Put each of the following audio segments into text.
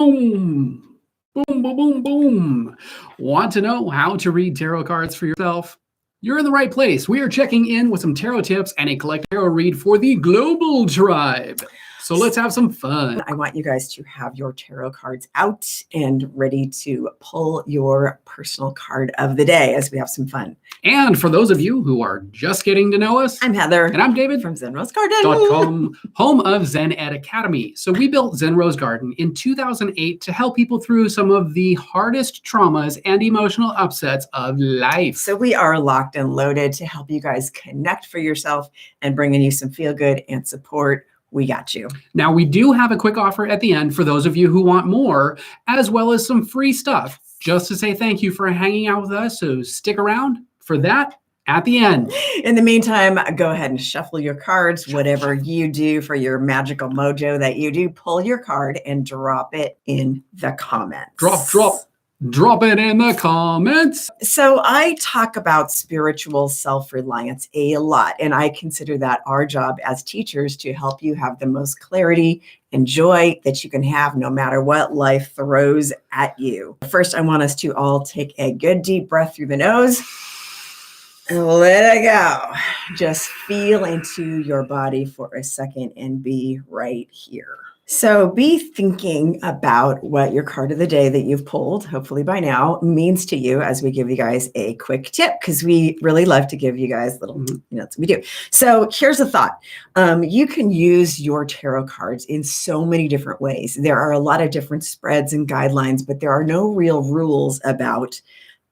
Boom, boom, boom, boom, boom. Want to know how to read tarot cards for yourself? You're in the right place. We are checking in with some tarot tips and a collective tarot read for the global tribe. So let's have some fun. I want you guys to have your tarot cards out and ready to pull your personal card of the day as we have some fun. And for those of you who are just getting to know us, I'm Heather. And I'm David from ZenRoseGarden.com, home of Zen Academy. So we built Zen Rose Garden in 2008 to help people through some of the hardest traumas and emotional upsets of life. So we are locked and loaded to help you guys connect for yourself and bringing you some feel good and support. We got you. Now, we do have a quick offer at the end for those of you who want more, as well as some free stuff, just to say thank you for hanging out with us. So stick around for that at the end. In the meantime, go ahead and shuffle your cards. Whatever you do for your magical mojo that you do, pull your card and drop it in the comments. Drop it in the comments. So I talk about spiritual self-reliance a lot, and I consider that our job as teachers to help you have the most clarity and joy that you can have no matter what life throws at you. First, I want us to all take a good deep breath through the nose and let it go. Just feel into your body for a second and be right here. So be thinking about what your card of the day that you've pulled, hopefully by now, means to you as we give you guys a quick tip, because we really love to give you guys little, that's what we do. So here's a thought. You can use your tarot cards in so many different ways. There are a lot of different spreads and guidelines, but there are no real rules about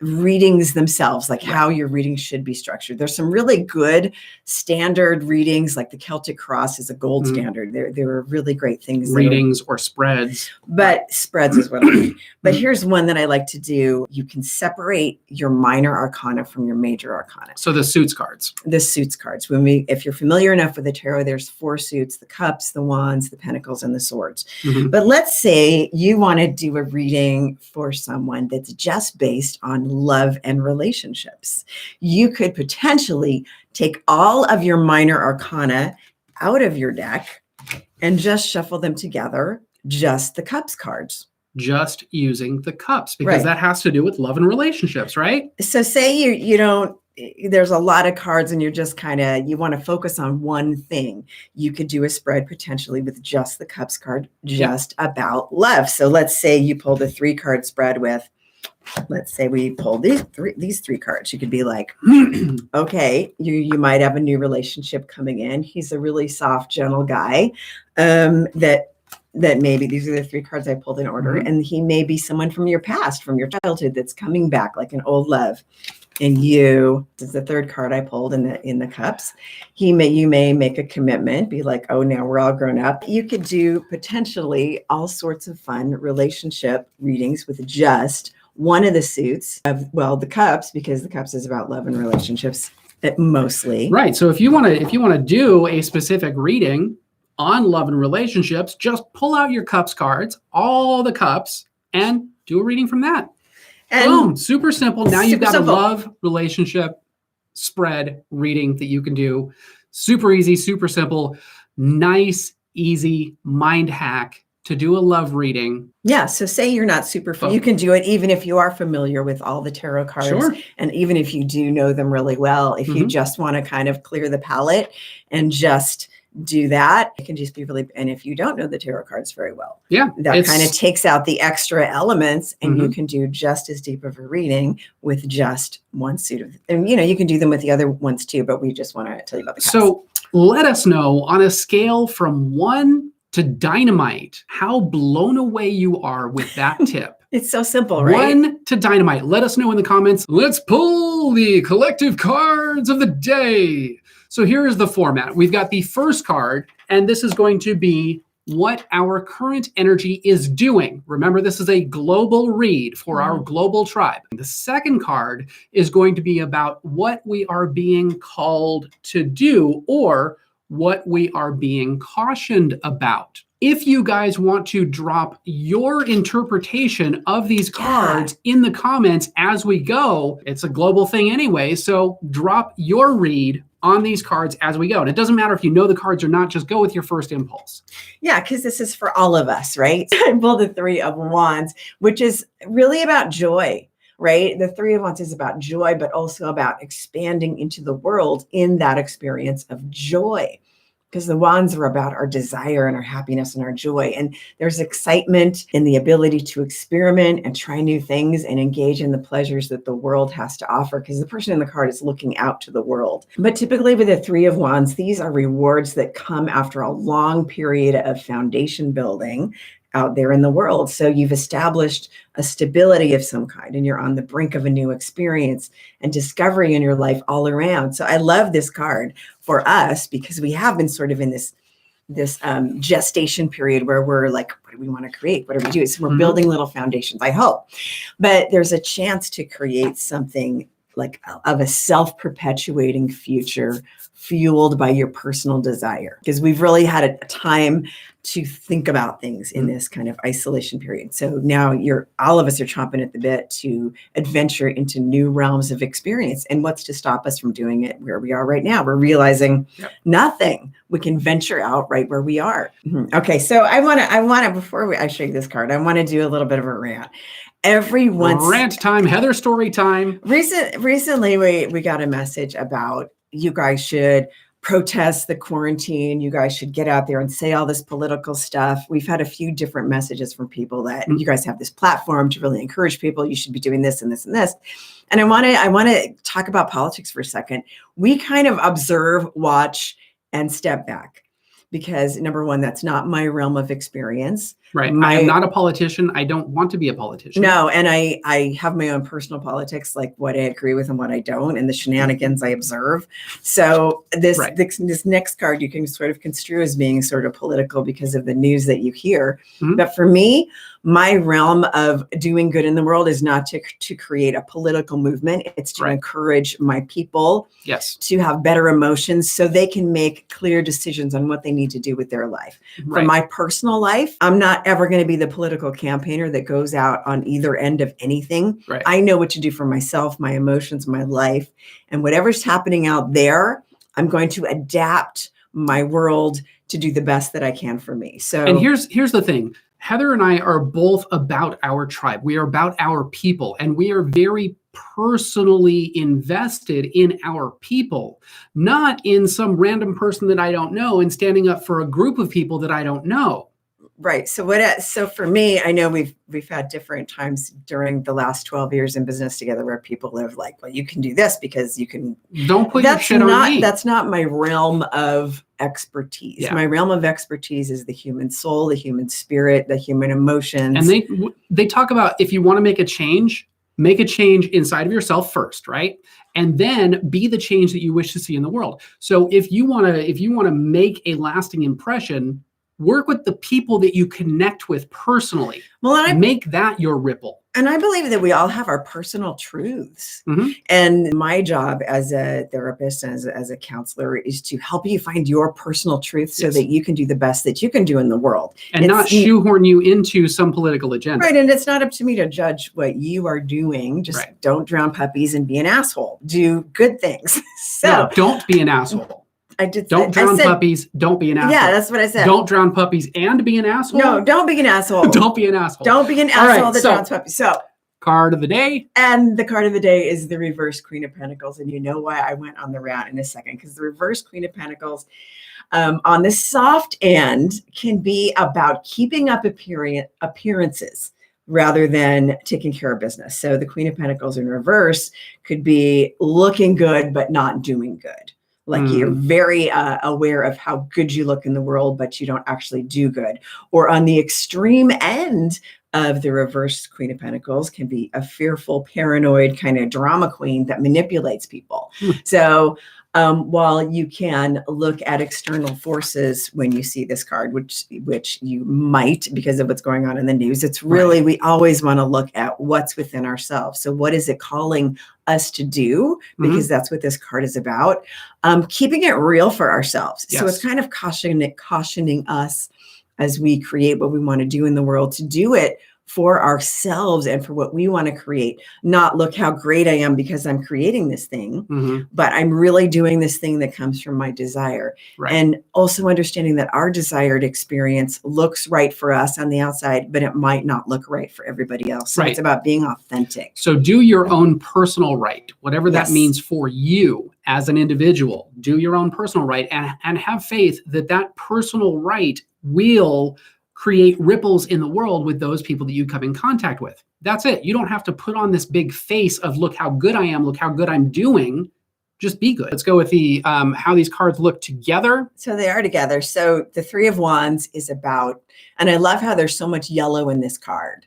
readings themselves, like how your reading should be structured. There's some really good standard readings, like the Celtic Cross is a gold standard. There are really great things. Readings or spreads. But spreads is what I mean. But here's one that I like to do. You can separate your minor arcana from your major arcana. So the suits cards. The suits cards. If you're familiar enough with the tarot, there's 4 suits: the cups, the wands, the pentacles, and the swords. But let's say you want to do a reading for someone that's just based on love and relationships. You could potentially take all of your minor arcana out of your deck and just shuffle them together, just the cups cards. Just using the cups, because that has to do with love and relationships, right? So say you don't, there's a lot of cards and you're just you want to focus on one thing. You could do a spread potentially with just the cups card, just about love. So let's say you pulled a 3-card spread with, let's say we pulled these three cards. You could be like, okay, you might have a new relationship coming in. He's a really soft, gentle guy. That maybe these are the 3 cards I pulled in order, and he may be someone from your past, from your childhood, that's coming back like an old love. And this is the 3rd card I pulled in the cups. You may make a commitment, be like, oh, now we're all grown up. You could do potentially all sorts of fun relationship readings with just one of the suits of, the cups, because the cups is about love and relationships mostly. Right. So if you want to do a specific reading on love and relationships, just pull out your cups cards, all the cups, and do a reading from that. And boom, super simple. Now you've got a love relationship spread reading that you can do. Super easy, super simple, nice, easy mind hack to do a love reading. Yeah. So say you're not super familiar, you can do it even if you are familiar with all the tarot cards. Sure. And even if you do know them really well, if you just want to kind of clear the palette and just do that, it can just be really, and if you don't know the tarot cards very well, that kind of takes out the extra elements, and you can do just as deep of a reading with just one suit of, and you can do them with the other ones too, but we just want to tell you about the cups. So let us know on a scale from 1 to dynamite how blown away you are with that tip. It's so simple, right? 1 to dynamite. Let us know in the comments. Let's pull the collective cards of the day. So here's the format. We've got the first card, and this is going to be what our current energy is doing. Remember, this is a global read for our global tribe. The second card is going to be about what we are being called to do, or what we are being cautioned about. If you guys want to drop your interpretation of these cards in the comments as we go, it's a global thing anyway, so drop your read on these cards as we go. And it doesn't matter if you know the cards or not, just go with your first impulse. Yeah, because this is for all of us, right? I pulled the Three of Wands, which is really about joy, right? The Three of Wands is about joy, but also about expanding into the world in that experience of joy. Because the wands are about our desire and our happiness and our joy. And there's excitement in the ability to experiment and try new things and engage in the pleasures that the world has to offer. Because the person in the card is looking out to the world. But typically with the Three of Wands, these are rewards that come after a long period of foundation building out there in the world. So you've established a stability of some kind and you're on the brink of a new experience and discovery in your life all around. So I love this card for us because we have been sort of in this gestation period where we're like, what do we want to create? What do we do? So we're building little foundations, I hope. But there's a chance to create something like of a self-perpetuating future fueled by your personal desire. Because we've really had a time to think about things in this kind of isolation period. So now all of us are chomping at the bit to adventure into new realms of experience. And what's to stop us from doing it where we are right now? We're realizing nothing. We can venture out right where we are. Okay, so I want to before I show you this card, I want to do a little bit of a rant. Rant time, Heather story time. Recently, we got a message about you guys should protest the quarantine. You guys should get out there and say all this political stuff. We've had a few different messages from people that you guys have this platform to really encourage people. You should be doing this and this and this. And I want to talk about politics for a second. We kind of observe, watch, and step back. Because number one, that's not my realm of experience. Right. I am not a politician. I don't want to be a politician. No. And I have my own personal politics, like what I agree with and what I don't, and the shenanigans I observe. So this next card you can sort of construe as being sort of political because of the news that you hear. But for me, my realm of doing good in the world is not to create a political movement. It's to encourage my people to have better emotions so they can make clear decisions on what they need to do with their life. For my personal life, I'm not ever going to be the political campaigner that goes out on either end of anything. I know what to do for myself, my emotions, my life, and whatever's happening out there, I'm going to adapt my world to do the best that I can for me. So, and here's the thing. Heather and I are both about our tribe. We are about our people, and we are very personally invested in our people, not in some random person that I don't know and standing up for a group of people that I don't know. Right. So for me, I know we've had different times during the last 12 years in business together where people have like, well, you can do this because you can. Don't put your shit on me. That's not my realm of expertise. Yeah. My realm of expertise is the human soul, the human spirit, the human emotions. And they talk about if you want to make a change inside of yourself first, right? And then be the change that you wish to see in the world. So if you want to make a lasting impression, work with the people that you connect with personally. Well, and make that your ripple. And I believe that we all have our personal truths. And my job as a therapist and as a counselor is to help you find your personal truth so that you can do the best that you can do in the world. And not shoehorn you into some political agenda. Right. And it's not up to me to judge what you are doing. Just don't drown puppies and be an asshole. Do good things. Don't be an asshole. Don't drown puppies. Don't be an asshole. Yeah, that's what I said. Don't drown puppies and be an asshole. No, don't be an asshole. Don't be an asshole. Don't be an asshole that drowns puppies. So, card of the day. And the card of the day is the reverse Queen of Pentacles. And you know why I went on the rant in a second, because the reverse Queen of Pentacles on the soft end can be about keeping up appearances rather than taking care of business. So the Queen of Pentacles in reverse could be looking good, but not doing good. Like you're very aware of how good you look in the world, but you don't actually do good. Or on the extreme end of the reverse Queen of Pentacles can be a fearful, paranoid kind of drama queen that manipulates people. So while you can look at external forces when you see this card, which you might because of what's going on in the news, it's really, we always want to look at what's within ourselves. So what is it calling us to do? Because that's what this card is about. Keeping it real for ourselves. So it's kind of cautioning us as we create what we want to do in the world to do it for ourselves and for what we want to create. Not look how great I am because I'm creating this thing, but I'm really doing this thing that comes from my desire. Right. And also understanding that our desired experience looks right for us on the outside, but it might not look right for everybody else. So it's about being authentic. So do your own personal right, whatever that Yes. means for you as an individual. Do your own personal right, and have faith that that personal right will create ripples in the world with those people that you come in contact with. That's it. You don't have to put on this big face of look how good I am, look how good I'm doing. Just be good. Let's go with the how these cards look together. So they are together. So the Three of Wands is about, and I love how there's so much yellow in this card,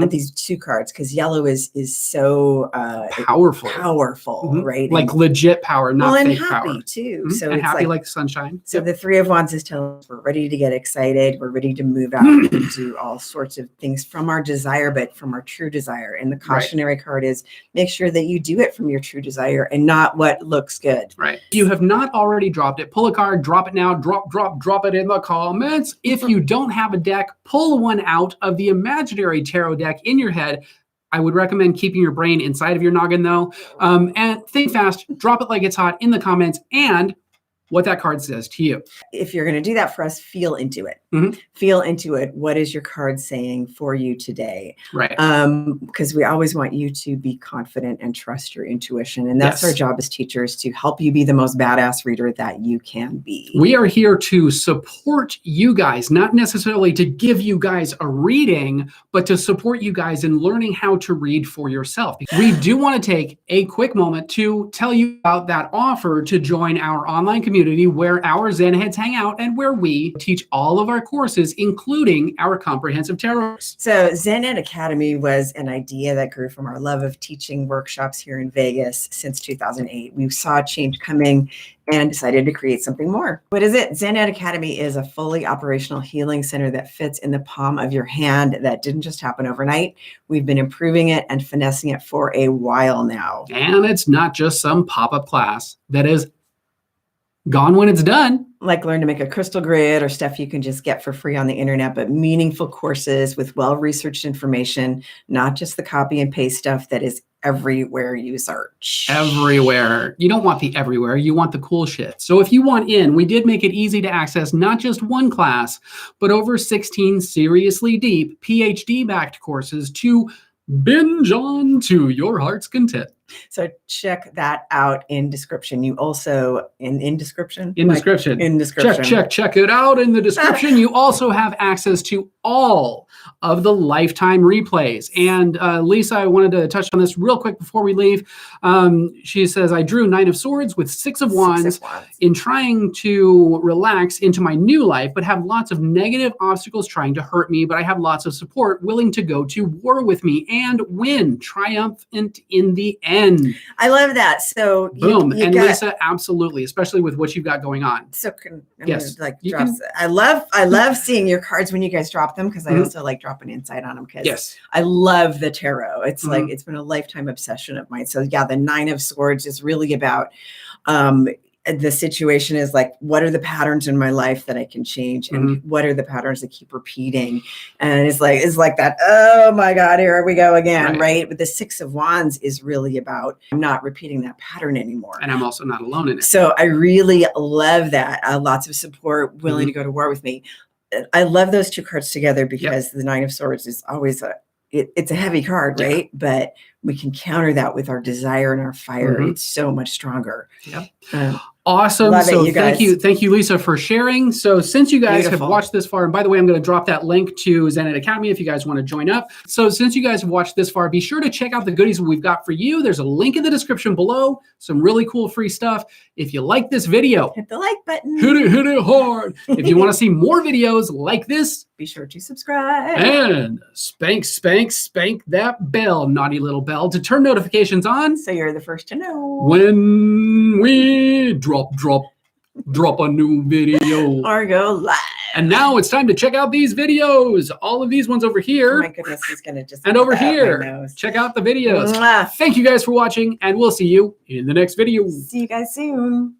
these two cards, because yellow is so powerful, right? Like and, legit power, not fake and happy power too. So and it's happy like sunshine. So the Three of Wands is telling us we're ready to get excited. We're ready to move out and do all sorts of things from our desire, but from our true desire. And the cautionary card is make sure that you do it from your true desire and not what looks good. Right. If you have not already dropped it, pull a card, drop it now, drop it in the comments. If you don't have a deck, pull one out of the imaginary tarot deck in your head. I would recommend keeping your brain inside of your noggin though. And think fast, drop it like it's hot in the comments and what that card says to you. If you're going to do that for us, feel into it. Feel into it. What is your card saying for you today? Right. Because we always want you to be confident and trust your intuition. And that's our job as teachers, to help you be the most badass reader that you can be. We are here to support you guys, not necessarily to give you guys a reading, but to support you guys in learning how to read for yourself. We do want to take a quick moment to tell you about that offer to join our online community where our Zen heads hang out and where we teach all of our courses, including our comprehensive tarot. So Zen Academy was an idea that grew from our love of teaching workshops here in Vegas since 2008. We saw a change coming and decided to create something more. What is it? Zen Academy is a fully operational healing center that fits in the palm of your hand. That didn't just happen overnight. We've been improving it and finessing it for a while now. And it's not just some pop-up class that is gone when it's done. Like learn to make a crystal grid or stuff you can just get for free on the internet, but meaningful courses with well-researched information, not just the copy and paste stuff that is everywhere you search. Everywhere. You don't want the everywhere. You want the cool shit. So if you want in, we did make it easy to access not just one class, but over 16 seriously deep PhD-backed courses to binge on to your heart's content. So check that out in description. You also in description? In description. In description. Check it out in the description. You also have access to all of the lifetime replays. And Lisa, I wanted to touch on this real quick before we leave. She says, I drew 9 of Swords with 6 of Wands in trying to relax into my new life, but have lots of negative obstacles trying to hurt me. But I have lots of support willing to go to war with me and win, triumphant in the end. I love that. So boom. And Lisa, absolutely, especially with what you've got going on. So yes, I love seeing your cards when you guys drop them, because I also like dropping insight on them, because I love the tarot. It's like it's been a lifetime obsession of mine. So yeah, the 9 of Swords is really about the situation is like, what are the patterns in my life that I can change, and what are the patterns that keep repeating? And it's like that, oh my God, here we go again, right? But the 6 of Wands is really about, I'm not repeating that pattern anymore. And I'm also not alone in it. So I really love that. Lots of support, willing to go to war with me. I love those two cards together, because the 9 of Swords is always it's a heavy card, right? But we can counter that with our desire and our fire. It's so much stronger. Awesome. So thank you, Lisa, for sharing. So since you guys have watched this far, and by the way, I'm going to drop that link to Zen Academy if you guys want to join up. So since you guys have watched this far, be sure to check out the goodies we've got for you. There's a link in the description below. Some really cool free stuff. If you like this video, hit the like button. Hit it hard. If you want to see more videos like this, be sure to subscribe. And spank that bell, naughty little bell, to turn notifications on, so you're the first to know when we drop a new video or go live. And now it's time to check out these videos. All of these ones over here. Oh my goodness, he's gonna just and over here. Check out the videos. Thank you guys for watching, and we'll see you in the next video. See you guys soon.